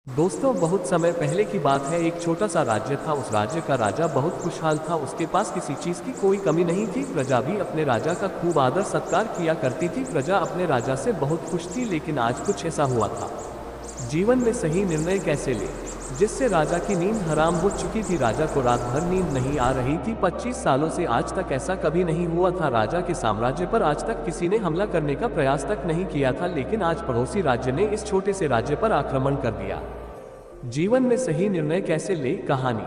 दोस्तों, बहुत समय पहले की बात है। एक छोटा सा राज्य था। उस राज्य का राजा बहुत खुशहाल था। उसके पास किसी चीज की कोई कमी नहीं थी। प्रजा भी अपने राजा का खूब आदर सत्कार किया करती थी। प्रजा अपने राजा से बहुत खुश थी। लेकिन आज कुछ ऐसा हुआ था। जीवन में सही निर्णय कैसे ले, जिससे राजा की नींद हराम हो चुकी थी। राजा को रात भर नींद नहीं आ रही थी। 25 सालों से आज तक ऐसा कभी नहीं हुआ था। राजा के साम्राज्य पर आज तक किसी ने हमला करने का प्रयास तक नहीं किया था। लेकिन आज पड़ोसी राज्य ने इस छोटे से राज्य पर आक्रमण कर दिया। जीवन में सही निर्णय कैसे ले, कहानी।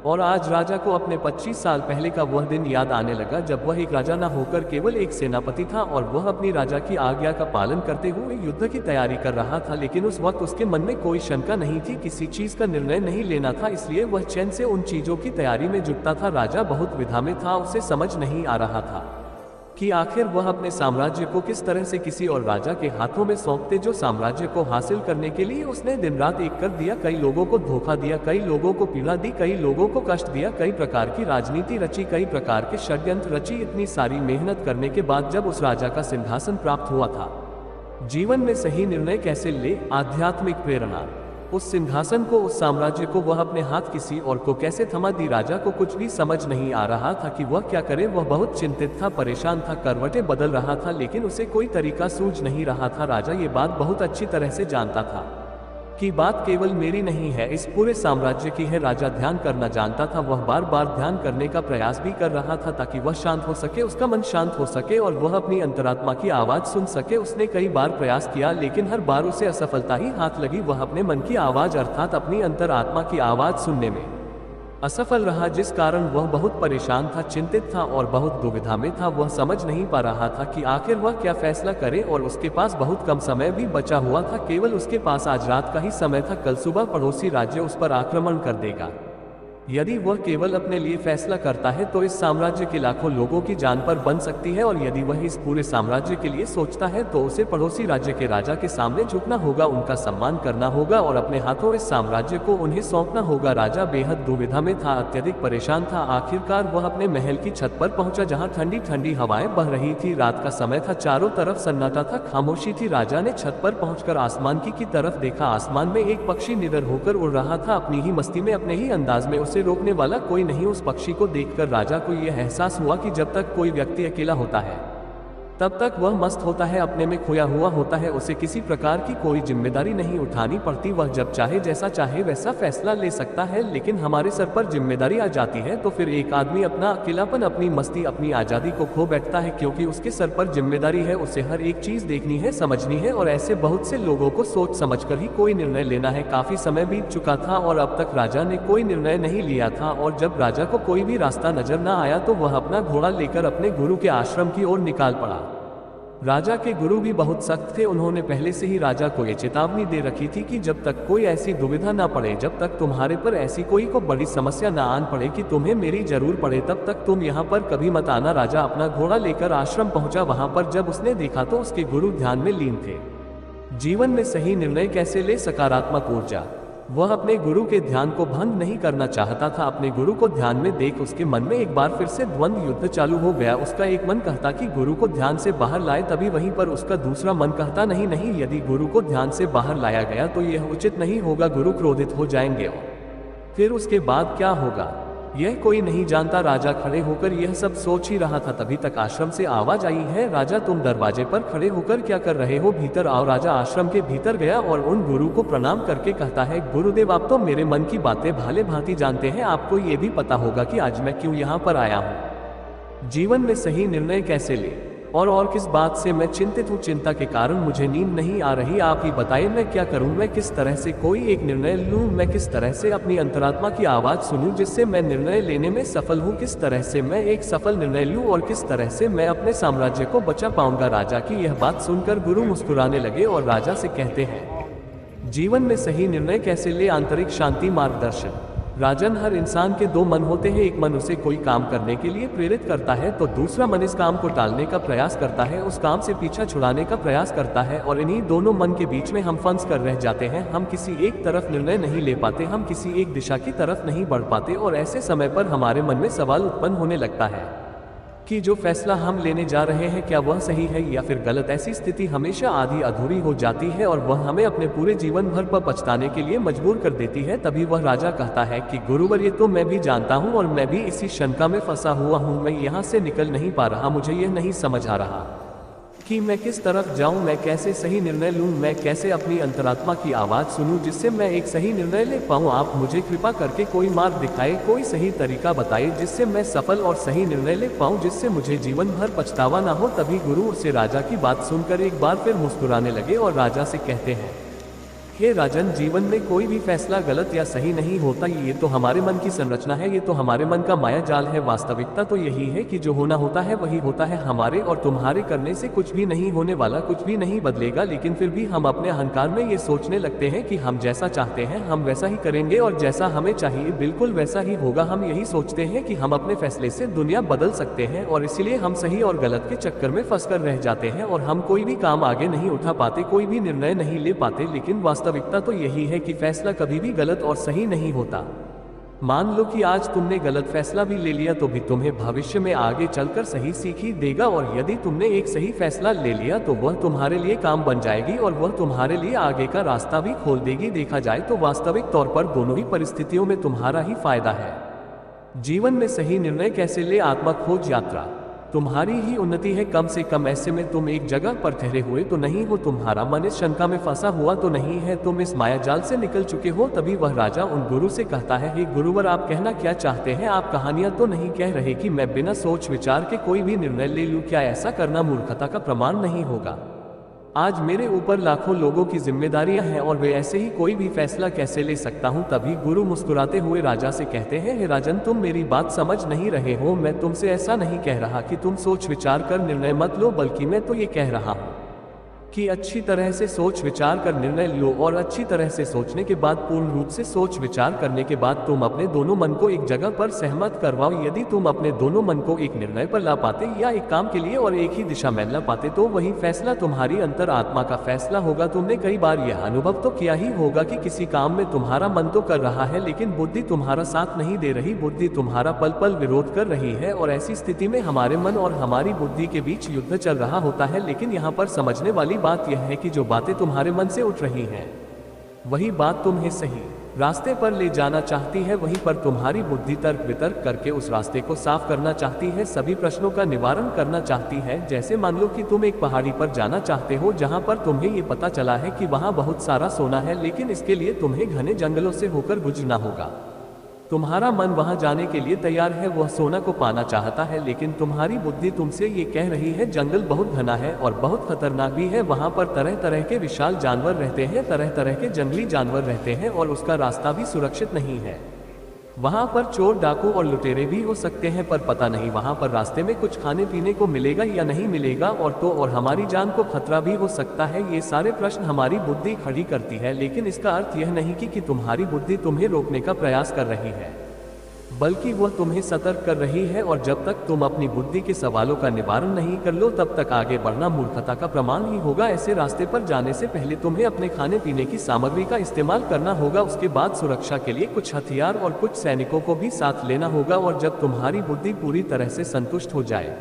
और आज राजा को अपने 25 साल पहले का वह दिन याद आने लगा जब वह एक राजा न होकर केवल एक सेनापति था और वह अपनी राजा की आज्ञा का पालन करते हुए युद्ध की तैयारी कर रहा था। लेकिन उस वक्त उसके मन में कोई शंका नहीं थी। किसी चीज का निर्णय नहीं लेना था, इसलिए वह चैन से उन चीजों की तैयारी में जुटता था। राजा बहुत विधा में था। उसे समझ नहीं आ रहा था कि आखिर वह अपने साम्राज्य को किस तरह से किसी और राजा के हाथों में सौंपते। जो साम्राज्य को हासिल करने के लिए उसने दिन रात एक कर दिया। कई लोगों को धोखा दिया, कई लोगों को पीड़ा दी, कई लोगों को कष्ट दिया, कई प्रकार की राजनीति रची, कई प्रकार के षड्यंत्र रची। इतनी सारी मेहनत करने के बाद जब उस राजा का सिंहासन प्राप्त हुआ था। जीवन में सही निर्णय कैसे ले, आध्यात्मिक प्रेरणा। उस सिंहासन को, उस साम्राज्य को वह अपने हाथ किसी और को कैसे थमा दी। राजा को कुछ भी समझ नहीं आ रहा था कि वह क्या करे। वह बहुत चिंतित था, परेशान था, करवटें बदल रहा था, लेकिन उसे कोई तरीका सूझ नहीं रहा था। राजा ये बात बहुत अच्छी तरह से जानता था कि बात केवल मेरी नहीं है, इस पूरे साम्राज्य की है। राजा ध्यान करना जानता था। वह बार बार ध्यान करने का प्रयास भी कर रहा था ताकि वह शांत हो सके, उसका मन शांत हो सके और वह अपनी अंतरात्मा की आवाज सुन सके। उसने कई बार प्रयास किया, लेकिन हर बार उसे असफलता ही हाथ लगी। वह अपने मन की आवाज अर्थात अपनी अंतरात्मा की आवाज सुनने में असफल रहा, जिस कारण वह बहुत परेशान था, चिंतित था और बहुत दुविधा में था। वह समझ नहीं पा रहा था कि आखिर वह क्या फैसला करे और उसके पास बहुत कम समय भी बचा हुआ था। केवल उसके पास आज रात का ही समय था। कल सुबह पड़ोसी राज्य उस पर आक्रमण कर देगा। यदि वह केवल अपने लिए फैसला करता है तो इस साम्राज्य के लाखों लोगों की जान पर बन सकती है, और यदि वह इस पूरे साम्राज्य के लिए सोचता है तो उसे पड़ोसी राज्य के राजा के सामने झुकना होगा, उनका सम्मान करना होगा और अपने हाथों इस साम्राज्य को उन्हें सौंपना होगा। राजा बेहद दुविधा में था, अत्यधिक परेशान था। आखिरकार वह अपने महल की छत पर पहुंचा, जहां ठंडी ठंडी हवाएं बह रही थी। रात का समय था, चारों तरफ सन्नाटा था, खामोशी थी। राजा ने छत पर पहुंचकर आसमान की तरफ देखा। आसमान में एक पक्षी निडर होकर उड़ रहा था, अपनी ही मस्ती में, अपने ही अंदाज में। उसे रोकने वाला कोई नहीं। उस पक्षी को देखकर राजा को यह एहसास हुआ कि जब तक कोई व्यक्ति अकेला होता है तब तक वह मस्त होता है, अपने में खोया हुआ होता है। उसे किसी प्रकार की कोई जिम्मेदारी नहीं उठानी पड़ती। वह जब चाहे, जैसा चाहे वैसा फैसला ले सकता है। लेकिन हमारे सर पर जिम्मेदारी आ जाती है तो फिर एक आदमी अपना अकेलापन, अपनी मस्ती, अपनी आज़ादी को खो बैठता है, क्योंकि उसके सर पर जिम्मेदारी है। उसे हर एक चीज देखनी है, समझनी है, और ऐसे बहुत से लोगों को सोच समझकर ही कोई निर्णय लेना है। काफी समय बीत चुका था और अब तक राजा ने कोई निर्णय नहीं लिया था। और जब राजा को कोई भी रास्ता नजर न आया तो वह अपना घोड़ा लेकर अपने गुरु के आश्रम की ओर निकाल पड़ा। राजा के गुरु भी बहुत सख्त थे। उन्होंने पहले से ही राजा को ये चेतावनी दे रखी थी कि जब तक कोई ऐसी दुविधा ना पड़े, जब तक तुम्हारे पर ऐसी कोई को बड़ी समस्या ना आन पड़े कि तुम्हें मेरी जरूर पड़े, तब तक तुम यहाँ पर कभी मत आना। राजा अपना घोड़ा लेकर आश्रम पहुंचा। वहां पर जब उसने देखा तो उसके गुरु ध्यान में लीन थे। जीवन में सही निर्णय कैसे ले, सकारात्मक ऊर्जा। वह अपने गुरु के ध्यान को भंग नहीं करना चाहता था। अपने गुरु को ध्यान में देख उसके मन में एक बार फिर से द्वंद्व युद्ध चालू हो गया। उसका एक मन कहता कि गुरु को ध्यान से बाहर लाए, तभी वहीं पर उसका दूसरा मन कहता नहीं नहीं, यदि गुरु को ध्यान से बाहर लाया गया तो यह उचित नहीं होगा, गुरु क्रोधित हो जाएंगे और फिर उसके बाद क्या होगा यह कोई नहीं जानता। राजा खड़े होकर यह सब सोच ही रहा था, तभी तक आश्रम से आवाज आई है, राजा तुम दरवाजे पर खड़े होकर क्या कर रहे हो, भीतर आओ। राजा आश्रम के भीतर गया और उन गुरु को प्रणाम करके कहता है, गुरुदेव आप तो मेरे मन की बातें भाले भांति जानते हैं, आपको ये भी पता होगा कि आज मैं क्यों यहाँ पर आया हूँ। जीवन में सही निर्णय कैसे ले और किस बात से मैं चिंतित हूँ, चिंता के कारण मुझे नींद नहीं आ रही। आप ही बताइए मैं क्या करूँ, मैं किस तरह से कोई एक निर्णय लूँ, मैं किस तरह से अपनी अंतरात्मा की आवाज सुनूं जिससे मैं निर्णय लेने में सफल हूँ, किस तरह से मैं एक सफल निर्णय लूँ और किस तरह से मैं अपने साम्राज्य को बचा पाऊंगा। राजा की यह बात सुनकर गुरु मुस्कुराने लगे और राजा से कहते हैं, जीवन में सही निर्णय कैसे ले, आंतरिक शांति, मार्गदर्शन। राजन, हर इंसान के दो मन होते हैं। एक मन उसे कोई काम करने के लिए प्रेरित करता है तो दूसरा मन इस काम को टालने का प्रयास करता है, उस काम से पीछा छुड़ाने का प्रयास करता है। और इन्हीं दोनों मन के बीच में हम फंस कर रह जाते हैं। हम किसी एक तरफ निर्णय नहीं ले पाते, हम किसी एक दिशा की तरफ नहीं बढ़ पाते और ऐसे समय पर हमारे मन में सवाल उत्पन्न होने लगता है कि जो फैसला हम लेने जा रहे हैं क्या वह सही है या फिर गलत। ऐसी स्थिति हमेशा आधी अधूरी हो जाती है और वह हमें अपने पूरे जीवन भर पर पछताने के लिए मजबूर कर देती है। तभी वह राजा कहता है कि गुरुवर, ये तो मैं भी जानता हूँ और मैं भी इसी शंका में फंसा हुआ हूँ। मैं यहाँ से निकल नहीं पा रहा। मुझे यह नहीं समझ आ रहा कि मैं किस तरफ जाऊं, मैं कैसे सही निर्णय लूं, मैं कैसे अपनी अंतरात्मा की आवाज़ सुनूं जिससे मैं एक सही निर्णय ले पाऊं। आप मुझे कृपा करके कोई मार्ग दिखाए, कोई सही तरीका बताइए जिससे मैं सफल और सही निर्णय ले पाऊं, जिससे मुझे जीवन भर पछतावा ना हो। तभी गुरु से राजा की बात सुनकर एक बार फिर मुस्कुराने लगे और राजा से कहते हैं, हे राजन, जीवन में कोई भी फैसला गलत या सही नहीं होता। ये तो हमारे मन की संरचना है, ये तो हमारे मन का माया जाल है। वास्तविकता तो यही है कि जो होना होता है वही होता है। हमारे और तुम्हारे करने से कुछ भी नहीं होने वाला, कुछ भी नहीं बदलेगा। लेकिन फिर भी हम अपने अहंकार में ये सोचने लगते हैं कि हम जैसा चाहते हैं हम वैसा ही करेंगे और जैसा हमें चाहिए बिल्कुल वैसा ही होगा। हम यही सोचते हैं कि हम अपने फैसले से दुनिया बदल सकते हैं और इसलिए हम सही और गलत के चक्कर में फंसकर रह जाते हैं और हम कोई भी काम आगे नहीं उठा पाते, कोई भी निर्णय नहीं ले पाते। लेकिन वास्तविकता तो यही है कि फैसला कभी भी गलत और सही नहीं होता। मान लो कि आज तुमने गलत फैसला भी ले लिया तो भी तुम्हें भविष्य में आगे चलकर सही सीख ही देगा। और यदि तुमने एक सही फैसला ले लिया तो वह तुम्हारे लिए काम बन जाएगी और वह तुम्हारे लिए आगे का रास्ता भी खोल देगी। देखा जाए तो वास्तविक तौर पर दोनों ही परिस्थितियों में तुम्हारा ही फायदा है। जीवन में सही निर्णय कैसे ले, आत्मा खोज यात्रा तुम्हारी ही उन्नति है। कम से कम ऐसे में तुम एक जगह पर ठहरे हुए तो नहीं हो, तुम्हारा मन इस शंका में फंसा हुआ तो नहीं है, तुम इस माया जाल से निकल चुके हो। तभी वह राजा उन गुरु से कहता है, हे गुरुवर, आप कहना क्या चाहते हैं? आप कहानियां तो नहीं कह रहे कि मैं बिना सोच विचार के कोई भी निर्णय ले लूं? क्या ऐसा करना मूर्खता का प्रमाण नहीं होगा? आज मेरे ऊपर लाखों लोगों की जिम्मेदारियां हैं और वे ऐसे ही कोई भी फैसला कैसे ले सकता हूं? तभी गुरु मुस्कुराते हुए राजा से कहते हैं, हे राजन, तुम मेरी बात समझ नहीं रहे हो। मैं तुमसे ऐसा नहीं कह रहा कि तुम सोच विचार कर निर्णय मत लो, बल्कि मैं तो ये कह रहा हूँ कि अच्छी तरह से सोच विचार कर निर्णय लो और अच्छी तरह से सोचने के बाद, पूर्ण रूप से सोच विचार करने के बाद तुम अपने दोनों मन को एक जगह पर सहमत करवाओ। यदि तुम अपने दोनों मन को एक निर्णय पर ला पाते या एक काम के लिए और एक ही दिशा में ला पाते तो वही फैसला तुम्हारी अंतर आत्मा का फैसला होगा। तुमने कई बार यह अनुभव तो किया ही होगा कि किसी काम में तुम्हारा मन तो कर रहा है लेकिन बुद्धि तुम्हारा साथ नहीं दे रही, बुद्धि तुम्हारा पल पल विरोध कर रही है। और ऐसी स्थिति में हमारे मन और हमारी बुद्धि के बीच युद्ध चल रहा होता है। लेकिन यहाँ पर समझने वाली बात यह है कि जो बातें तुम्हारे मन से उठ रही हैं वही बात तुम्हें सही रास्ते पर ले जाना चाहती है। वहीं पर तुम्हारी बुद्धि तर्क वितर्क करके उस रास्ते को साफ करना चाहती है, सभी प्रश्नों का निवारण करना चाहती है। जैसे मान लो कि तुम एक पहाड़ी पर जाना चाहते हो जहां पर तुम्हें ये पता चला है कि वहां बहुत सारा सोना है, लेकिन इसके लिए तुम्हें घने जंगलों से होकर गुजरना होगा। तुम्हारा मन वहां जाने के लिए तैयार है, वह सोना को पाना चाहता है, लेकिन तुम्हारी बुद्धि तुमसे ये कह रही है जंगल बहुत घना है और बहुत खतरनाक भी है, वहां पर तरह तरह के विशाल जानवर रहते हैं, तरह तरह के जंगली जानवर रहते हैं और उसका रास्ता भी सुरक्षित नहीं है। वहां पर चोर डाकू और लुटेरे भी हो सकते हैं, पर पता नहीं वहां पर रास्ते में कुछ खाने पीने को मिलेगा या नहीं मिलेगा, और हमारी जान को खतरा भी हो सकता है। ये सारे प्रश्न हमारी बुद्धि खड़ी करती है, लेकिन इसका अर्थ यह नहीं कि तुम्हारी बुद्धि तुम्हें रोकने का प्रयास कर रही है, बल्कि वह तुम्हें सतर्क कर रही है। और जब तक तुम अपनी बुद्धि के सवालों का निवारण नहीं कर लो तब तक आगे बढ़ना मूर्खता का प्रमाण ही होगा। ऐसे रास्ते पर जाने से पहले तुम्हें अपने खाने पीने की सामग्री का इस्तेमाल करना होगा, उसके बाद सुरक्षा के लिए कुछ हथियार और कुछ सैनिकों को भी साथ लेना होगा। और जब तुम्हारी बुद्धि पूरी तरह से संतुष्ट हो जाए,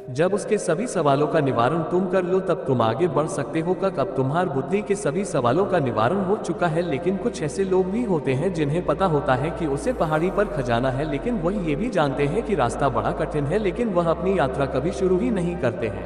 जब उसके सभी सवालों का निवारण तुम कर लो, तब तुम आगे बढ़ सकते हो। अब तुम्हारी बुद्धि के सभी सवालों का निवारण हो चुका है, लेकिन कुछ ऐसे लोग भी होते हैं जिन्हें पता होता है कि उसे पहाड़ी पर खजाना है, लेकिन वह ये भी जानते हैं कि रास्ता बड़ा कठिन है, लेकिन वह अपनी यात्रा कभी शुरू ही नहीं करते हैं।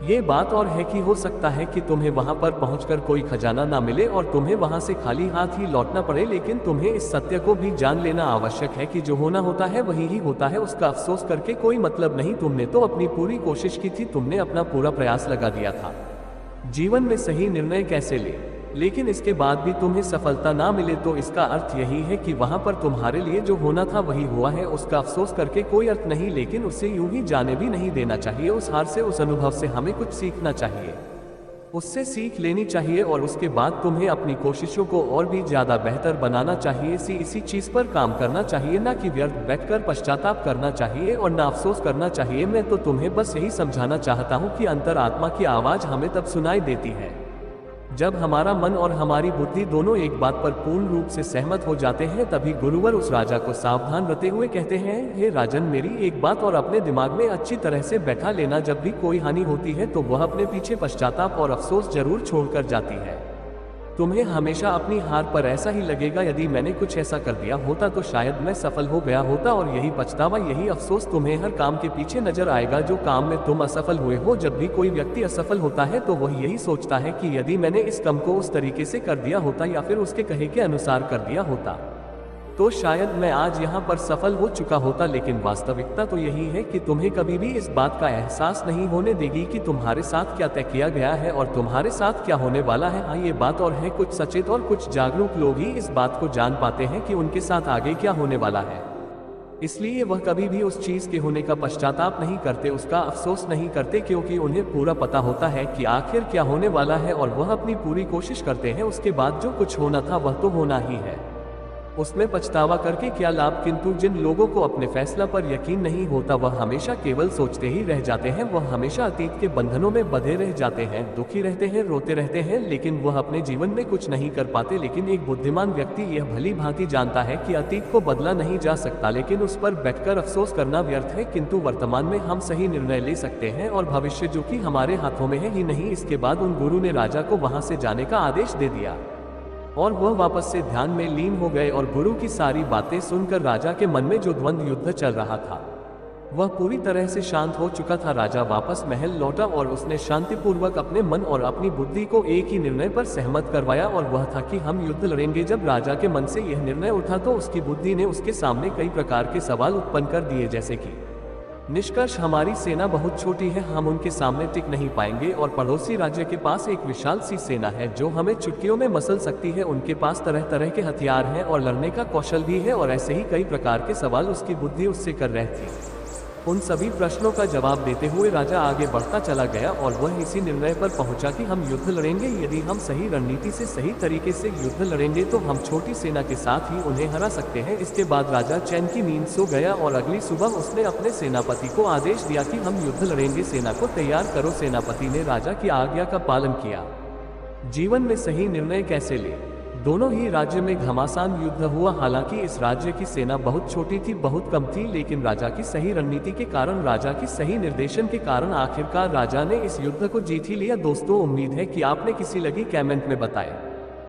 ये बात और है कि हो सकता है कि तुम्हें वहां पर पहुंचकर कोई खजाना ना मिले और तुम्हें वहां से खाली हाथ ही लौटना पड़े, लेकिन तुम्हें इस सत्य को भी जान लेना आवश्यक है कि जो होना होता है वही ही होता है, उसका अफसोस करके कोई मतलब नहीं। तुमने तो अपनी पूरी कोशिश की थी, तुमने अपना पूरा प्रयास लगा दिया था जीवन में सही निर्णय कैसे ले, लेकिन इसके बाद भी तुम्हें सफलता ना मिले तो इसका अर्थ यही है कि वहां पर तुम्हारे लिए जो होना था वही हुआ है। उसका अफसोस करके कोई अर्थ नहीं, लेकिन उसे यूं ही जाने भी नहीं देना चाहिए। उस हार से, उस अनुभव से हमें कुछ सीखना चाहिए, उससे सीख लेनी चाहिए और उसके बाद तुम्हें अपनी कोशिशों को और भी ज्यादा बेहतर बनाना चाहिए। इसी चीज पर काम करना चाहिए, ना कि व्यर्थ बैठकर पश्चाताप करना चाहिए और ना अफसोस करना चाहिए। मैं तो तुम्हें बस यही समझाना चाहता हूँ कि अंतरात्मा की आवाज हमें तब सुनाई देती है जब हमारा मन और हमारी बुद्धि दोनों एक बात पर पूर्ण रूप से सहमत हो जाते हैं, तभी गुरुवर उस राजा को सावधान रहते हुए कहते हैं, हे राजन, मेरी एक बात और अपने दिमाग में अच्छी तरह से बैठा लेना, जब भी कोई हानि होती है तो वह अपने पीछे पश्चाताप और अफसोस जरूर छोड़कर जाती है। तुम्हें हमेशा अपनी हार पर ऐसा ही लगेगा, यदि मैंने कुछ ऐसा कर दिया होता तो शायद मैं सफल हो गया होता, और यही पछतावा, यही अफसोस तुम्हें हर काम के पीछे नजर आएगा जो काम में तुम असफल हुए हो। जब भी कोई व्यक्ति असफल होता है तो वह यही सोचता है कि यदि मैंने इस काम को उस तरीके से कर दिया होता या फिर उसके कहे के अनुसार कर दिया होता तो शायद मैं आज यहाँ पर सफल हो चुका होता। लेकिन वास्तविकता तो यही है कि तुम्हें कभी भी इस बात का एहसास नहीं होने देगी कि तुम्हारे साथ क्या तय किया गया है और तुम्हारे साथ क्या होने वाला है। हाँ, ये बात और है, कुछ सचेत और कुछ जागरूक लोग ही इस बात को जान पाते हैं कि उनके साथ आगे क्या होने वाला है। इसलिए वह कभी भी उस चीज के होने का पश्चाताप नहीं करते, उसका अफसोस नहीं करते, क्योंकि उन्हें पूरा पता होता है कि आखिर क्या होने वाला है, और वह अपनी पूरी कोशिश करते हैं। उसके बाद जो कुछ होना था वह तो होना ही है, उसमें पछतावा करके क्या लाभ। किंतु जिन लोगों को अपने फैसला पर यकीन नहीं होता, वह हमेशा केवल सोचते ही रह जाते हैं। वह हमेशा अतीत के बंधनों में बंधे रह जाते हैं, दुखी रहते हैं, रोते रहते हैं, लेकिन वह अपने जीवन में कुछ नहीं कर पाते। लेकिन एक बुद्धिमान व्यक्ति यह भली भांति जानता है कि अतीत को बदला नहीं जा सकता, लेकिन उस पर बैठकर अफसोस करना व्यर्थ है। किंतु वर्तमान में हम सही निर्णय ले सकते हैं, और भविष्य जो कि हमारे हाथों में है ही नहीं। इसके बाद उन गुरु ने राजा को वहां से जाने का आदेश दे दिया, और वह वापस से ध्यान में लीन हो गए। और गुरु की सारी बातें सुनकर राजा के मन में जो द्वंद्व युद्ध चल रहा था वह पूरी तरह से शांत हो चुका था। राजा वापस महल लौटा और उसने शांतिपूर्वक अपने मन और अपनी बुद्धि को एक ही निर्णय पर सहमत करवाया, और वह था कि हम युद्ध लड़ेंगे। जब राजा के मन से यह निर्णय उठा तो उसकी बुद्धि ने उसके सामने कई प्रकार के सवाल उत्पन्न कर दिए, जैसे कि निष्कर्ष, हमारी सेना बहुत छोटी है, हम उनके सामने टिक नहीं पाएंगे, और पड़ोसी राज्य के पास एक विशाल सी सेना है जो हमें चुटकियों में मसल सकती है। उनके पास तरह तरह के हथियार हैं और लड़ने का कौशल भी है, और ऐसे ही कई प्रकार के सवाल उसकी बुद्धि उससे कर रही थी। उन सभी प्रश्नों का जवाब देते हुए राजा आगे बढ़ता चला गया, और वह इसी निर्णय पर पहुंचा कि हम युद्ध लड़ेंगे। यदि हम सही रणनीति से सही तरीके से युद्ध लड़ेंगे तो हम छोटी सेना के साथ ही उन्हें हरा सकते हैं। इसके बाद राजा चैन की नींद सो गया, और अगली सुबह उसने अपने सेनापति को आदेश दिया कि हम युद्ध लड़ेंगे, सेना को तैयार करो। सेनापति ने राजा की आज्ञा का पालन किया। जीवन में सही निर्णय कैसे ले, दोनों ही राज्य में घमासान युद्ध हुआ। हालांकि इस राज्य की सेना बहुत छोटी थी, बहुत कम थी, लेकिन राजा की सही रणनीति के कारण, राजा की सही निर्देशन के कारण आखिरकार राजा ने इस युद्ध को जीत ही लिया। दोस्तों, उम्मीद है कि आपने किसी लगी कमेंट में बताएं।